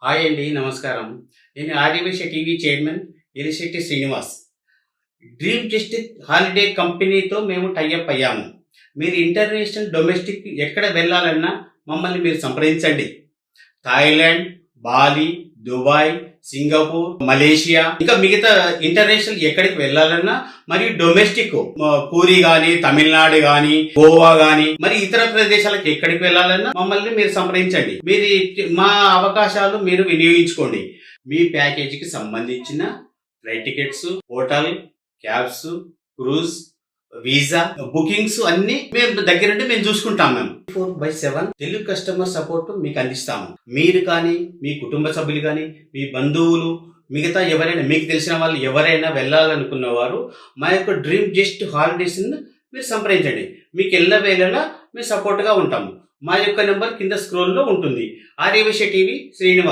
Hi అండి, నమస్కారం. నేను Aryavysya TV chairman Elisetti Srinivas. Dream just holiday కంపెనీతో మేము టైఅప్ అయ్యాము. మీరు ఇంటర్నేషనల్, డొమెస్టిక్ ఎక్కడ వెళ్ళాలన్నా మమ్మల్ని మీరు సంప్రదించండి. Thailand, Bali, Dubai, Singapore, Malaysia, ఇంకా మిగతా ఇంటర్నేషనల్ ఎక్కడికి వెళ్ళాలన్నా, మరియు డొమెస్టిక్ పూరి గాని, తమిళనాడు గాని, గోవా గాని, మరి ఇతర ప్రదేశాలకు ఎక్కడికి వెళ్ళాలన్నా మమ్మల్ని మీరు సంప్రదించండి. మీరు మా అవకాశాలు మీరు వినియోగించుకోండి. మీ ప్యాకేజీకి సంబంధించిన flight tickets, hotel, cabs, cruise, visa bookings అన్ని మేము దగ్గరుండి మేము చూసుకుంటాం. మేము 24/7 తెలుగు కస్టమర్ సపోర్ట్ మీకు అందిస్తాము. మీరు కానీ, మీ కుటుంబ సభ్యులు కానీ, మీ బంధువులు, మిగతా ఎవరైనా మీకు తెలిసిన వాళ్ళు ఎవరైనా వెళ్ళాలనుకున్న వారు మా యొక్క డ్రీమ్ జస్ట్ హాలిడేస్ మీరు సంప్రదించండి. మీకు ఎల్లవేళలా మేము సపోర్ట్గా ఉంటాము. మా యొక్క నెంబర్ కింద స్క్రోల్లో ఉంటుంది. ఆర్యవేశ టీవీ శ్రీనివాస్.